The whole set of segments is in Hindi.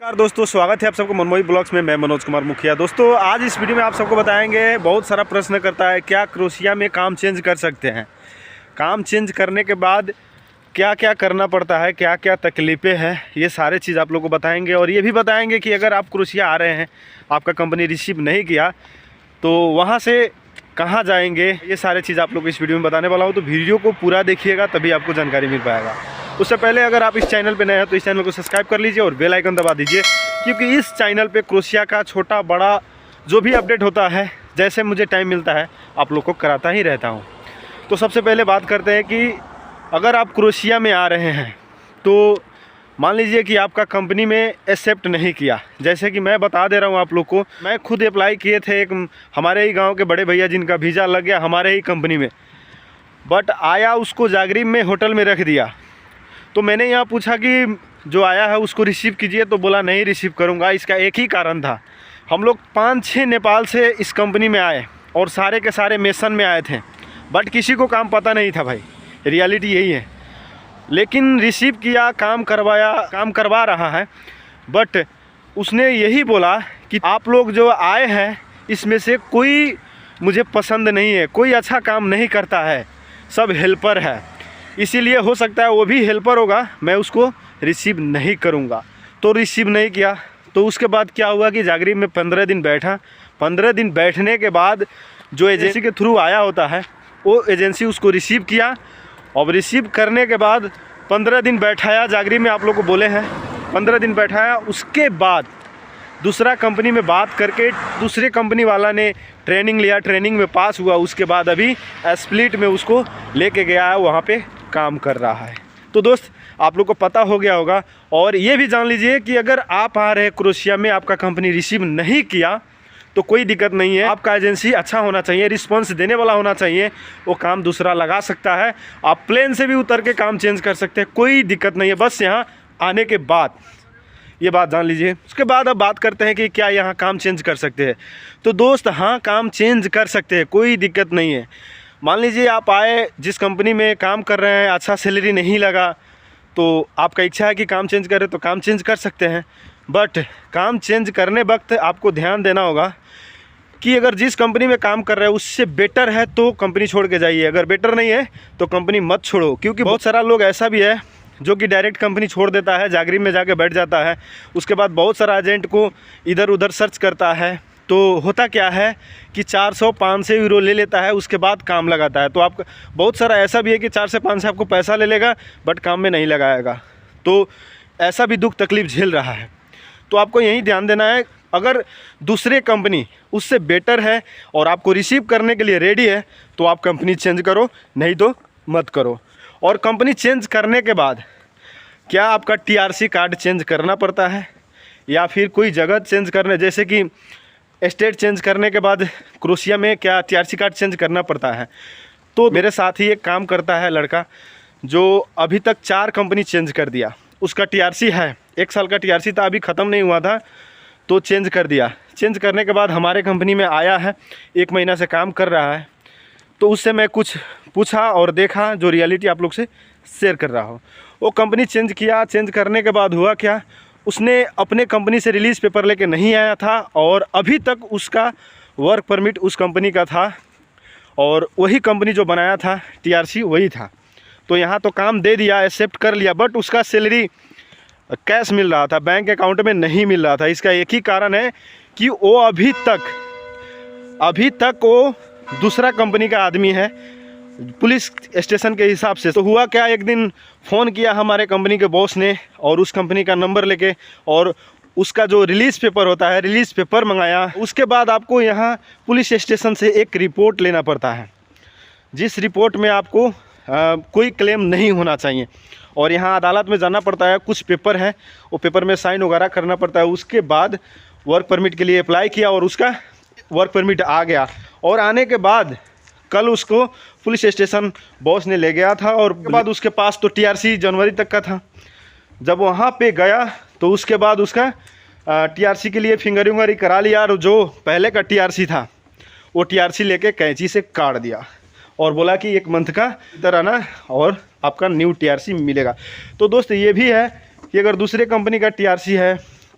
नमस्कार दोस्तों, स्वागत है आप सबको मनमोही ब्लॉग्स में। मैं मनोज कुमार मुखिया। दोस्तों आज इस वीडियो में आप सबको बताएंगे, बहुत सारा प्रश्न करता है क्या क्रोशिया में काम चेंज कर सकते हैं, काम चेंज करने के बाद क्या क्या करना पड़ता है, क्या क्या तकलीफ़ें हैं, ये सारे चीज़ आप लोग को बताएंगे। और ये भी बताएंगे कि अगर आप क्रोशिया आ रहे हैं, आपका कंपनी रिसीव नहीं किया तो वहाँ से कहाँ जाएंगे, ये सारे चीज़ आप लोग को इस वीडियो में बताने वाला हूँ। तो वीडियो को पूरा देखिएगा तभी आपको जानकारी मिल पाएगा। उससे पहले अगर आप इस चैनल पे नए हैं तो इस चैनल को सब्सक्राइब कर लीजिए और बेल आइकन दबा दीजिए, क्योंकि इस चैनल पे क्रोशिया का छोटा बड़ा जो भी अपडेट होता है, जैसे मुझे टाइम मिलता है आप लोग को कराता ही रहता हूँ। तो सबसे पहले बात करते हैं कि अगर आप क्रोशिया में आ रहे हैं तो मान लीजिए कि आपका कंपनी में एक्सेप्ट नहीं किया। जैसे कि मैं बता दे रहा हूँ आप लोग को, मैं खुद अप्लाई किए थे, एक हमारे ही गाँव के बड़े भैया जिनका वीज़ा लग गया हमारे ही कंपनी में, बट आया उसको जागरिम में होटल में रख दिया। तो मैंने यहाँ पूछा कि जो आया है उसको रिसीव कीजिए, तो बोला नहीं रिसीव करूँगा। इसका एक ही कारण था, हम लोग 5-6 नेपाल से इस कंपनी में आए और सारे के सारे मिशन में आए थे, बट किसी को काम पता नहीं था भाई, रियलिटी यही है। लेकिन रिसीव किया, काम करवाया, काम करवा रहा है, बट उसने यही बोला कि आप लोग जो आए हैं इसमें से कोई मुझे पसंद नहीं है, कोई अच्छा काम नहीं करता है, सब हेल्पर है, इसीलिए हो सकता है वो भी हेल्पर होगा, मैं उसको रिसीव नहीं करूँगा। तो रिसीव नहीं किया। तो उसके बाद क्या हुआ कि जागरिम में 15 दिन बैठा। 15 दिन बैठने के बाद जो एजेंसी के थ्रू आया होता है वो एजेंसी उसको रिसीव किया, और रिसीव करने के बाद 15 दिन बैठाया जागरिम में, आप लोग को बोले हैं 15 दिन बैठाया। उसके बाद दूसरा कंपनी में बात करके दूसरे कंपनी वाला ने ट्रेनिंग लिया, ट्रेनिंग में पास हुआ, उसके बाद अभी स्प्लिट में उसको लेके गया है, वहाँ पे काम कर रहा है। तो दोस्त आप लोग को पता हो गया होगा। और ये भी जान लीजिए कि अगर आप आ रहे हैं क्रोशिया में, आपका कंपनी रिसीव नहीं किया तो कोई दिक्कत नहीं है, आपका एजेंसी अच्छा होना चाहिए, रिस्पॉन्स देने वाला होना चाहिए, वो काम दूसरा लगा सकता है। आप प्लेन से भी उतर के काम चेंज कर सकते हैं, कोई दिक्कत नहीं है, बस यहाँ आने के बाद ये बात जान लीजिए। उसके बाद अब बात करते हैं कि क्या यहाँ काम चेंज कर सकते हैं। तो दोस्त हाँ, काम चेंज कर सकते हैं, कोई दिक्कत नहीं है। मान लीजिए आप आए, जिस कंपनी में काम कर रहे हैं अच्छा सैलरी नहीं लगा, तो आपका इच्छा है कि काम चेंज करें तो काम चेंज कर सकते हैं। बट काम चेंज करने वक्त आपको ध्यान देना होगा कि अगर जिस कंपनी में काम कर रहे हैं उससे बेटर है तो कंपनी छोड़ के जाइए, अगर बेटर नहीं है तो कंपनी मत छोड़ो। क्योंकि बहुत सारा लोग ऐसा भी है जो कि डायरेक्ट कंपनी छोड़ देता है, जागरिम में जाके बैठ जाता है, उसके बाद बहुत सारा एजेंट को इधर उधर सर्च करता है। तो होता क्या है कि 400-500 यूरो ले लेता है, उसके बाद काम लगाता है। तो आप बहुत सारा ऐसा भी है कि 4 से 5 से आपको पैसा ले लेगा बट काम में नहीं लगाएगा, तो ऐसा भी दुख तकलीफ़ झेल रहा है। तो आपको यही ध्यान देना है, अगर दूसरे कंपनी उससे बेटर है और आपको रिसीव करने के लिए रेडी है तो आप कंपनी चेंज करो, नहीं तो मत करो। और कंपनी चेंज करने के बाद क्या आपका TRC कार्ड चेंज करना पड़ता है या फिर कोई जगह चेंज करने, जैसे कि स्टेट चेंज करने के बाद क्रोशिया में क्या TRC कार्ड चेंज करना पड़ता है। तो मेरे साथ ही एक काम करता है लड़का जो अभी तक 4 कंपनी चेंज कर दिया, उसका TRC है, 1 साल का TRC था, अभी ख़त्म नहीं हुआ था तो चेंज कर दिया। चेंज करने के बाद हमारे कंपनी में आया है, 1 महीना से काम कर रहा है। तो उससे मैं कुछ पूछा और देखा, जो रियलिटी आप लोग से शेयर कर रहा हूँ। वो कंपनी चेंज किया, चेंज करने के बाद हुआ क्या, उसने अपने कंपनी से रिलीज़ पेपर लेके नहीं आया था और अभी तक उसका वर्क परमिट उस कंपनी का था और वही कंपनी जो बनाया था TRC वही था। तो यहाँ तो काम दे दिया, एक्सेप्ट कर लिया, बट उसका सैलरी कैश मिल रहा था, बैंक अकाउंट में नहीं मिल रहा था। इसका एक ही कारण है कि वो अभी तक वो दूसरा कंपनी का आदमी है, पुलिस स्टेशन के हिसाब से। तो हुआ क्या, एक दिन फ़ोन किया हमारे कंपनी के बॉस ने और उस कंपनी का नंबर लेके और उसका जो रिलीज़ पेपर होता है, रिलीज़ पेपर मंगाया। उसके बाद आपको यहाँ पुलिस स्टेशन से एक रिपोर्ट लेना पड़ता है, जिस रिपोर्ट में आपको कोई क्लेम नहीं होना चाहिए, और यहाँ अदालत में जाना पड़ता है, कुछ पेपर है, वो पेपर में साइन वगैरह करना पड़ता है। उसके बाद वर्क परमिट के लिए अप्लाई किया और उसका वर्क परमिट आ गया। और आने के बाद कल उसको पुलिस स्टेशन बॉस ने ले गया था और उसके बाद उसके पास तो TRC जनवरी तक का था। जब वहाँ पे गया तो उसके बाद उसका TRC के लिए फिंगरिंग वगैरह करा लिया, और जो पहले का TRC था वो TRC लेके कैंची से काट दिया और बोला कि 1 मंथ का इधर आना और आपका न्यू TRC मिलेगा। तो दोस्त ये भी है कि अगर दूसरे कंपनी का TRC है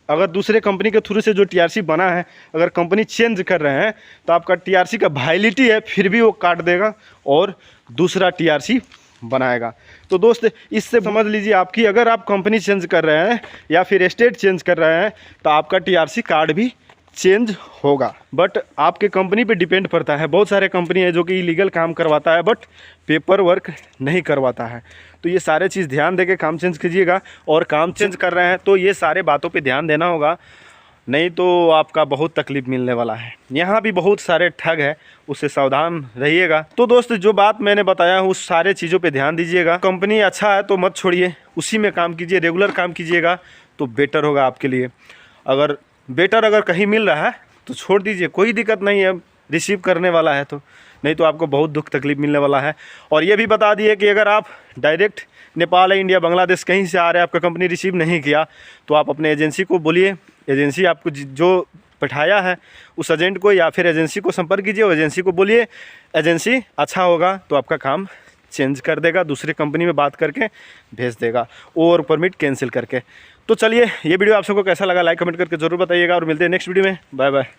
अगर दूसरे कंपनी के थ्रू से जो टीआरसी बना है, अगर कंपनी चेंज कर रहे हैं तो आपका टीआरसी का वैलिडिटी है फिर भी वो काट देगा और दूसरा टीआरसी बनाएगा। तो दोस्त इससे समझ लीजिए आपकी, अगर आप कंपनी चेंज कर रहे हैं या फिर स्टेट चेंज कर रहे हैं तो आपका टीआरसी कार्ड भी चेंज होगा। बट आपके कंपनी पे डिपेंड पड़ता है। बहुत सारे कंपनी है जो कि इलीगल काम करवाता है बट पेपर वर्क नहीं करवाता है। तो ये सारे चीज़ ध्यान देके काम चेंज कीजिएगा। और काम चेंज कर रहे हैं तो ये सारे बातों पे ध्यान देना होगा, नहीं तो आपका बहुत तकलीफ मिलने वाला है। यहाँ भी बहुत सारे ठग है, उससे सावधान रहिएगा। तो दोस्त जो बात मैंने बताया उस सारे चीज़ों पे ध्यान दीजिएगा। कंपनी अच्छा है तो मत छोड़िए, उसी में काम कीजिए, रेगुलर काम कीजिएगा तो बेटर होगा आपके लिए। अगर कहीं मिल रहा है तो छोड़ दीजिए, कोई दिक्कत नहीं है, रिसीव करने वाला है तो, नहीं तो आपको बहुत दुख तकलीफ मिलने वाला है। और ये भी बता दिए कि अगर आप डायरेक्ट नेपाल है, इंडिया, बांग्लादेश कहीं से आ रहे हैं, आपका कंपनी रिसीव नहीं किया तो आप अपने एजेंसी को बोलिए, एजेंसी आपको जो बैठाया है उस एजेंट को या फिर एजेंसी को संपर्क कीजिए, एजेंसी को बोलिए, एजेंसी अच्छा होगा तो आपका काम चेंज कर देगा, दूसरी कंपनी में बात करके भेज देगा और परमिट कैंसिल करके। तो चलिए, ये वीडियो आप सबको कैसा लगा लाइक कमेंट करके ज़रूर बताइएगा और मिलते हैं नेक्स्ट वीडियो में। Bye bye.